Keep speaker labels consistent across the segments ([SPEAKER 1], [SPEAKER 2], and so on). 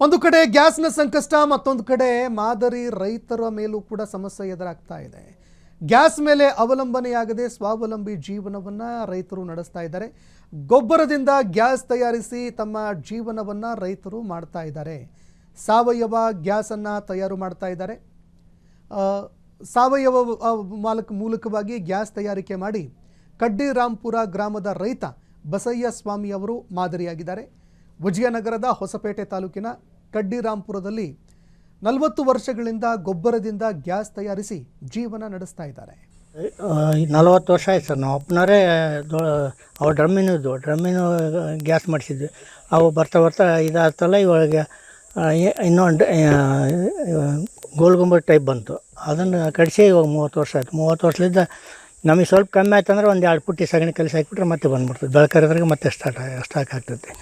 [SPEAKER 1] ಒಂದು ಕಡೆ ಗ್ಯಾಸ್ನ ಸಂಕಷ್ಟ, ಮತ್ತೊಂದು ಕಡೆ ಮಾದರಿ ರೈತರ ಮೇಲೂ ಕೂಡ ಸಮಸ್ಯೆ ಎದುರಾಗ್ತಾ ಇದೆ. ಗ್ಯಾಸ್ ಮೇಲೆ ಅವಲಂಬನೆಯಾಗದೆ ಸ್ವಾವಲಂಬಿ ಜೀವನವನ್ನು ರೈತರು ನಡೆಸ್ತಾ ಇದ್ದಾರೆ. ಗೊಬ್ಬರದಿಂದ ಗ್ಯಾಸ್ ತಯಾರಿಸಿ ತಮ್ಮ ಜೀವನವನ್ನು ರೈತರು ಮಾಡ್ತಾ ಇದ್ದಾರೆ. ಸಾವಯವ ಗ್ಯಾಸನ್ನು ತಯಾರು ಮಾಡ್ತಾ ಇದ್ದಾರೆ. ಸಾವಯವ ಮೂಲಕವಾಗಿ ಗ್ಯಾಸ್ ತಯಾರಿಕೆ ಮಾಡಿ ಕಡ್ಡಿರಾಂಪುರ ಗ್ರಾಮದ ರೈತ ಬಸಯ್ಯ ಸ್ವಾಮಿ ಅವರು ಮಾದರಿಯಾಗಿದ್ದಾರೆ. ವಿಜಯನಗರದ ಹೊಸಪೇಟೆ ತಾಲೂಕಿನ ಕಡ್ಡಿರಾಂಪುರದಲ್ಲಿ 40 ವರ್ಷಗಳಿಂದ ಗೊಬ್ಬರದಿಂದ ಗ್ಯಾಸ್ ತಯಾರಿಸಿ ಜೀವನ ನಡೆಸ್ತಾ ಇದ್ದಾರೆ.
[SPEAKER 2] 40 ವರ್ಷ ಆಯ್ತು ಸರ್. ನಾವು ಅಪ್ಪನವರೇ ಅವು ಡ್ರಮ್ಮಿನ ಗ್ಯಾಸ್ ಮಾಡಿಸಿದ್ವಿ. ಅವು ಬರ್ತಾ ಇದಾಗ್ತಲ್ಲ, ಇವಾಗ ಇನ್ನೊಂದು ಗೋಲ್ಗುಂಬ ಟೈಪ್ ಬಂತು. ಅದನ್ನು ಕಡಿಸಿ ಇವಾಗ 30 ವರ್ಷ ಆಯ್ತು. 30 ವರ್ಷದಿಂದ ನಮಗೆ ಸ್ವಲ್ಪ ಕಮ್ಮಿ ಆಯ್ತು ಅಂದರೆ ಒಂದು 2 ಪುಟ್ಟಿ ಸಗಣಿ ಕಲಿಸಿ ಹಾಕಿಬಿಟ್ರೆ ಮತ್ತೆ ಬಂದುಬಿಡ್ತದೆ. ಬೆಳಕರಿದ್ರಾಗ ಮತ್ತೆ ಸ್ಟಾಕ್ ಆಗ್ತೈತೆ.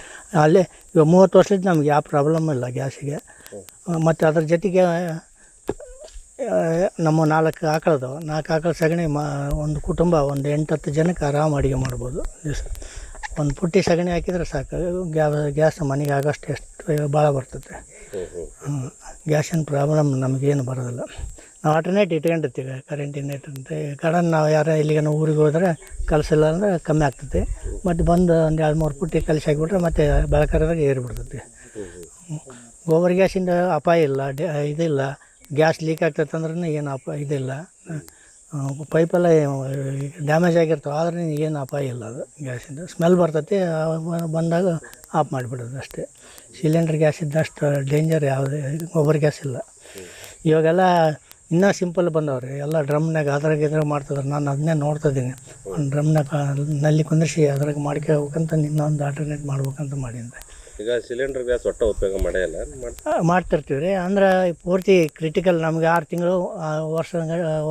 [SPEAKER 2] ಅಲ್ಲೇ ಇವಾಗ 30 ವರ್ಷದಿಂದ ನಮ್ಗೆ ಯಾವ ಪ್ರಾಬ್ಲಮ್ ಇಲ್ಲ ಗ್ಯಾಸಿಗೆ. ಮತ್ತು ಅದ್ರ ಜೊತೆಗೆ ನಮ್ಮ 4 ಆಕಳದವು. 4 ಆಕಳ ಸಗಣಿ ಒಂದು ಕುಟುಂಬ ಒಂದು 8-10 ಜನಕ್ಕೆ ಆರಾಮ ಅಡುಗೆ ಮಾಡ್ಬೋದು ದಿವಸ. ಒಂದು ಪುಟ್ಟಿ ಸಗಣಿ ಹಾಕಿದರೆ ಸಾಕು. ಗ್ಯಾಸ್ ಮನೆಗೆ ಆಗೋಷ್ಟು ಎಷ್ಟು ಭಾಳ ಬರ್ತದೆ. ಗ್ಯಾಸಿನ ಪ್ರಾಬ್ಲಮ್ ನಮಗೇನು ಬರೋದಿಲ್ಲ. ನಾವು ಆಲ್ಟರ್ನೇಟ್ ಇಟ್ಕೊಂಡಿರ್ತೀವಿ, ಕರೆಂಟಿನ ನೆಟ್ ಅಂತ. ಕಡನ್ ನಾವು ಯಾರೋ ಇಲ್ಲಿಗೆ ಊರಿಗೆ ಹೋದರೆ ಕಲಿಸಿಲ್ಲ ಅಂದರೆ ಕಮ್ಮಿ ಆಗ್ತದೆ. ಮತ್ತು ಬಂದು ಒಂದು 2-3 ಪುಟ್ಟಿ ಕಲಿಸಿ ಹಾಕಿಬಿಟ್ರೆ ಮತ್ತೆ ಬೆಳಕರಿದಾಗ ಏರಿಬಿಡ್ತೈತಿ. ಗೋಬರ್ ಗ್ಯಾಸಿಂದ ಅಪಾಯ ಇಲ್ಲ, ಇದಿಲ್ಲ. ಗ್ಯಾಸ್ ಲೀಕ್ ಆಗ್ತೈತೆ ಅಂದ್ರೆ ಏನು ಇದಿಲ್ಲ. ಪೈಪೆಲ್ಲ ಡ್ಯಾಮೇಜ್ ಆಗಿರ್ತವೆ, ಆದ್ರೆ ಏನು ಅಪಾಯ ಇಲ್ಲ. ಅದು ಗ್ಯಾಸಿಂದ ಸ್ಮೆಲ್ ಬರ್ತೈತಿ, ಬಂದಾಗ ಆಫ್ ಮಾಡಿಬಿಡೋದು ಅಷ್ಟೇ. ಸಿಲಿಂಡರ್ ಗ್ಯಾಸ್ ಇದ್ದಷ್ಟು ಡೇಂಜರ್ ಯಾವುದೇ ಗೋಬರ್ ಗ್ಯಾಸ್ ಇಲ್ಲ. ಇವಾಗೆಲ್ಲ ಇನ್ನೂ ಸಿಂಪಲ್ ಬಂದವ್ರಿ. ಎಲ್ಲ ಡ್ರಮ್ನಾಗ ಅದ್ರಾಗ ಮಾಡ್ತಿದ್ರು. ನಾನು ಅದನ್ನೇ ನೋಡ್ತಿದ್ದೀನಿ. ಒಂದು ಡ್ರಮ್ನಾಗ ನಲ್ಲಿ ಕುಂದಿರಿಸಿ ಅದ್ರಾಗ ಮಾಡ್ಕೋಬೇಕಂತ ಇನ್ನೊಂದು ಆಲ್ಟರ್ನೇಟ್ ಮಾಡ್ಬೇಕಂತ ಮಾಡೀನಿ.
[SPEAKER 3] ಈಗ ಸಿಲಿಂಡರ್ ಗ್ಯಾಸ್ ಒಟ್ಟು ಉಪಯೋಗ
[SPEAKER 2] ಮಾಡ್ತಿರ್ತೀವಿ ರೀ. ಅಂದ್ರೆ ಪೂರ್ತಿ ಕ್ರಿಟಿಕಲ್ ನಮಗೆ 6 ತಿಂಗಳು ವರ್ಷ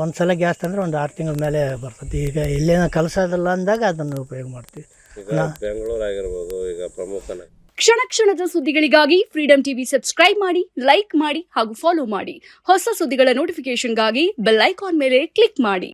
[SPEAKER 2] ಒಂದು ಸಲ ಗ್ಯಾಸ್ ತಂದರೆ ಒಂದು 6 ತಿಂಗಳ ಮೇಲೆ ಬರ್ತೈತಿ. ಈಗ ಇಲ್ಲೇನೋ ಕಲಿಸೋದಿಲ್ಲ ಅಂದಾಗ ಅದನ್ನು ಉಪಯೋಗ ಮಾಡ್ತೀವಿ.
[SPEAKER 3] ಬೆಂಗಳೂರು ಆಗಿರ್ಬೋದು, ಈಗ ಪ್ರಮುಖ
[SPEAKER 4] ಕ್ಷಣ ಕ್ಷಣದ ಸುದ್ದಿಗಳಿಗಾಗಿ ಫ್ರೀಡಂ ಟಿವಿ ಸಬ್ಸ್ಕ್ರೈಬ್ ಮಾಡಿ, ಲೈಕ್ ಮಾಡಿ ಹಾಗೂ ಫಾಲೋ ಮಾಡಿ. ಹೊಸ ಸುದ್ದಿಗಳ ನೋಟಿಫಿಕೇಶನ್ಗಾಗಿ ಬೆಲ್ ಐಕಾನ್ ಮೇಲೆ ಕ್ಲಿಕ್ ಮಾಡಿ.